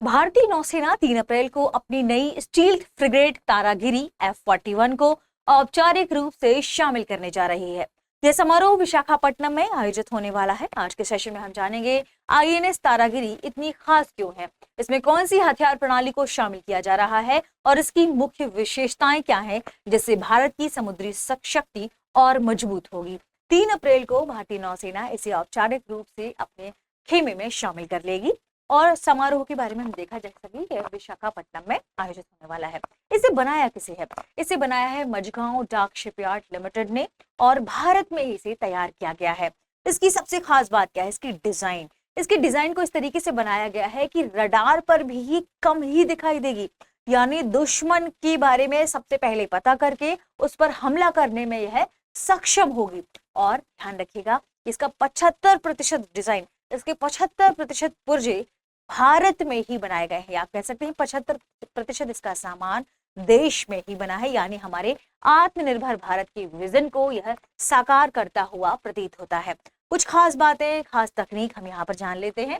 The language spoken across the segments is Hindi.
भारतीय नौसेना 3 अप्रैल को अपनी नई स्टील्थ फ्रिगेट तारागिरी F-41 को औपचारिक रूप से शामिल करने जा रही है। यह समारोह विशाखापट्टनम में आयोजित होने वाला है। आज के सेशन में हम जानेंगे INS तारागिरी इतनी खास क्यों है, इसमें कौन सी हथियार प्रणाली को शामिल किया जा रहा है और इसकी मुख्य विशेषताएं क्या हैं, जिससे भारत की समुद्री शक्ति और मजबूत होगी। 3 अप्रैल को भारतीय नौसेना इसे औपचारिक रूप से अपने खेमे में शामिल कर लेगी और समारोह के बारे में हम देखा जा सके कि विशाखापट्टनम में आयोजित होने वाला है। इसे बनाया किसे है? इसे बनाया है मझगांव डाक शिपयार्ड लिमिटेड ने और भारत में इसे तैयार किया गया है। इसकी सबसे खास बात क्या है? इसकी डिजाइन। इसके डिजाइन को इस तरीके से बनाया गया है कि रडार पर भी कम ही दिखाई देगी, यानी दुश्मन के बारे में सबसे पहले पता करके उस पर हमला करने में यह सक्षम होगी। और ध्यान रखिएगा, इसका 75% डिजाइन, इसके 75% पुर्जे भारत में ही बनाए गए हैं। आप कह सकते हैं 75% इसका सामान देश में ही बना है, यानी हमारे आत्मनिर्भर भारत के विजन को यह साकार करता हुआ प्रतीत होता है। कुछ खास बातें, खास तकनीक हम यहाँ पर जान लेते हैं।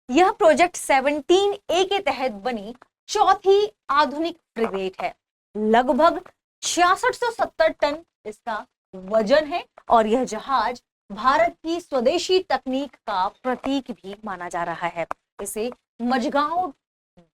यह प्रोजेक्ट 17A के तहत बनी चौथी आधुनिक फ्रिगेट है। लगभग 6670 टन इसका वजन है और यह जहाज भारत की स्वदेशी तकनीक का प्रतीक भी माना जा रहा है। इसे Mazagon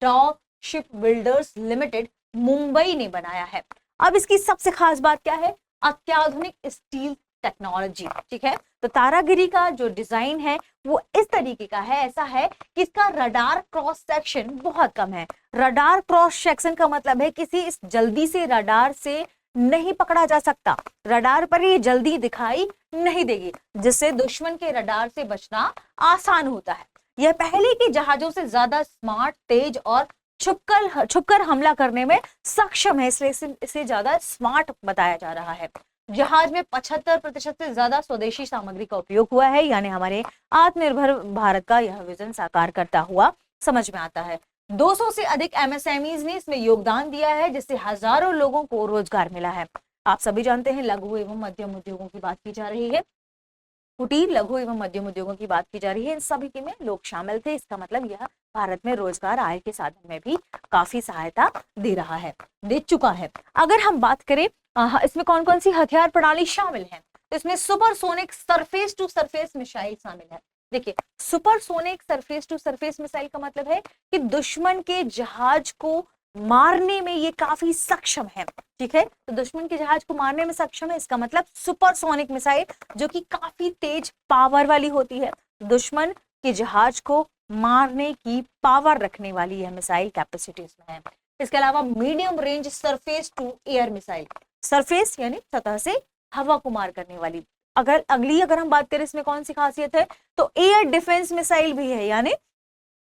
dock ship builders limited Mumbai ने बनाया है। अब इसकी सबसे खास बात क्या है? अत्याधुनिक स्टील टेक्नोलॉजी। ठीक है, तो तारागिरी का जो डिजाइन है वो इस तरीके का है, ऐसा है कि इसका रडार क्रॉस सेक्शन बहुत कम है। रडार क्रॉस सेक्शन का मतलब है किसी इस जल्दी से रडार से नहीं पकड़ा जा सकता, रडार पर ये जल्दी दिखाई नहीं देगी, जिससे दुश्मन के रडार से बचना आसान होता है। यह पहले के जहाजों से ज्यादा स्मार्ट, तेज और छुपकर हमला करने में सक्षम है, इसलिए इसे ज्यादा स्मार्ट बताया जा रहा है। जहाज में 75% से ज्यादा स्वदेशी सामग्री का उपयोग हुआ है, यानी हमारे आत्मनिर्भर भारत का यह विजन साकार करता हुआ समझ में आता है। 200 से अधिक MSMEs ने इसमें योगदान दिया है, जिससे हजारों लोगों को रोजगार मिला है। आप सभी जानते हैं लघु एवं मध्यम उद्योगों की बात की जा रही है, कुटीर लघु एवं मध्यम उद्योगों की बात की जा रही है। इन सभी के में लोग शामिल थे। इसका मतलब यह भारत में रोजगार, आय के साधन में भी काफी सहायता दे रहा है, दे चुका है। अगर हम बात करें इसमें कौन कौन सी हथियार प्रणाली शामिल है, तो इसमें supersonic surface to surface missile शामिल है। देखिए, supersonic surface to surface missile का मतलब है कि दुश्मन के जहाज को मारने में ये काफी सक्षम है। ठीक है, तो दुश्मन के जहाज को मारने में सक्षम है, इसका मतलब सुपरसोनिक मिसाइल जो कि काफी तेज पावर वाली होती है। दुश्मन के जहाज को मारने की पावर रखने वाली यह मिसाइल कैपेसिटी इसमें है। इसके अलावा medium range surface to air missile, surface यानी सतह से हवा को मार करने वाली। अगर हम बात करें इसमें कौन सी खासियत है, तो एयर डिफेंस मिसाइल भी है, यानी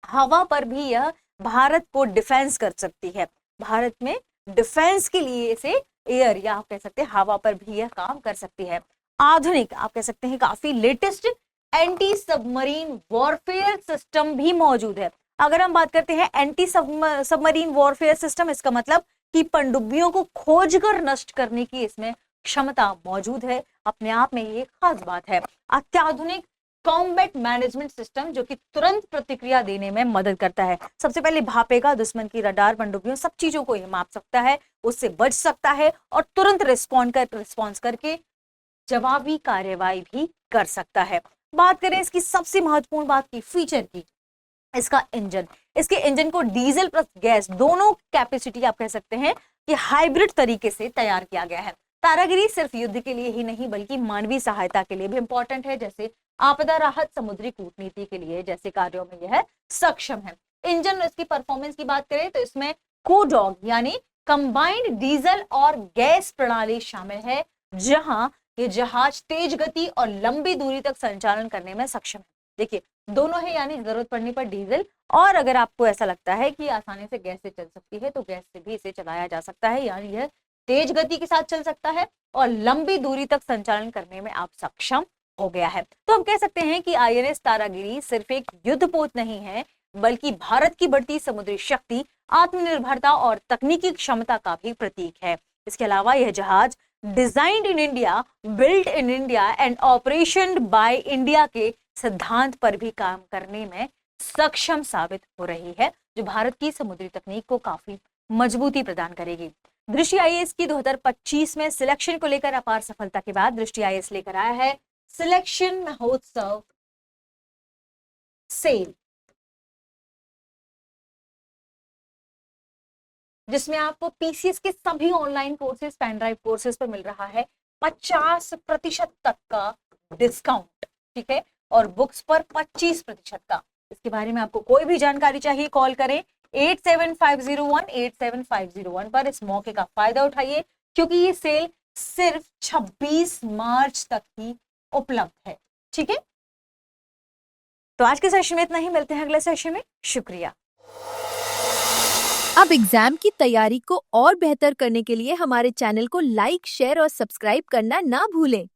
हवा पर भी यह भारत को डिफेंस कर सकती है। भारत में डिफेंस के लिए इसे एयर या आप कह सकते हैं हवा पर भी यह काम कर सकती है। आधुनिक, आप कह सकते हैं काफी latest anti submarine warfare system भी मौजूद है। अगर हम बात करते हैं एंटी सबमरीन वॉरफेयर सिस्टम, इसका मतलब कि पनडुब्बियों को खोजकर नष्ट करने की इसमें क्षमता मौजूद है। अपने आप में ये खास बात है। अत्याधुनिक कॉम्बैट मैनेजमेंट सिस्टम जो कि तुरंत प्रतिक्रिया देने में मदद करता है। सबसे पहले भापेगा दुश्मन की रडार, पनडुब्बियों, सब चीजों को यह माप सकता है, उससे बच सकता है और तुरंत रिस्पॉन्स करके जवाबी कार्यवाही भी कर सकता है। बात करें इसकी सबसे महत्वपूर्ण बात की, फीचर की, इसका इंजन। इसके इंजन को डीजल प्लस गैस दोनों कैपेसिटी आप कह सकते हैं कि हाइब्रिड तरीके से तैयार किया गया है। तारागिरी सिर्फ युद्ध के लिए ही नहीं बल्कि मानवीय सहायता के लिए भी इंपॉर्टेंट है, जैसे आपदा राहत, समुद्री कूटनीति के लिए जैसे कार्यों में यह सक्षम है। इंजन, इसकी परफॉर्मेंस की बात करें तो इसमें कोडॉग यानी कंबाइंड डीजल और गैस प्रणाली शामिल है, जहां ये जहाज तेज गति और लंबी दूरी तक संचालन करने में सक्षम है। देखिए, दोनों है, यानी जरूरत पड़ने पर डीजल, और अगर आपको ऐसा लगता है कि आसानी से गैस से चल सकती है तो गैस से भी इसे चलाया जा सकता है, यानी यह तेज गति के साथ चल सकता है और लंबी दूरी तक संचालन करने में आप सक्षम हो गया है। तो हम कह सकते हैं कि INS तारागिरी सिर्फ एक युद्धपोत नहीं है, बल्कि भारत की बढ़ती समुद्री शक्ति, आत्मनिर्भरता और तकनीकी क्षमता का भी प्रतीक है। इसके अलावा यह जहाज designed in India, built in India and operation by India के सिद्धांत पर भी काम करने में सक्षम साबित हो रही है, जो भारत की समुद्री तकनीक को काफी मजबूती प्रदान करेगी। दृष्टि आईएएस की 2025 में सिलेक्शन को लेकर अपार सफलता के बाद दृष्टि आईएएस लेकर आया है सिलेक्शन महोत्सव सेल, जिसमें आपको पीसीएस के सभी online courses pen drive courses पर मिल रहा है 50% तक का डिस्काउंट, ठीक है, और बुक्स पर 25% का। इसके बारे में आपको कोई भी जानकारी चाहिए, कॉल करें 8750187501 पर। इस मौके का फायदा उठाइए, क्योंकि ये सेल सिर्फ 26 मार्च तक ही उपलब्ध है, ठीक है। तो आज के सेशन में इतना ही, मिलते हैं अगले सेशन में। शुक्रिया। अब एग्जाम की तैयारी को और बेहतर करने के लिए हमारे चैनल को लाइक, शेयर और सब्सक्राइब करना ना भूलें।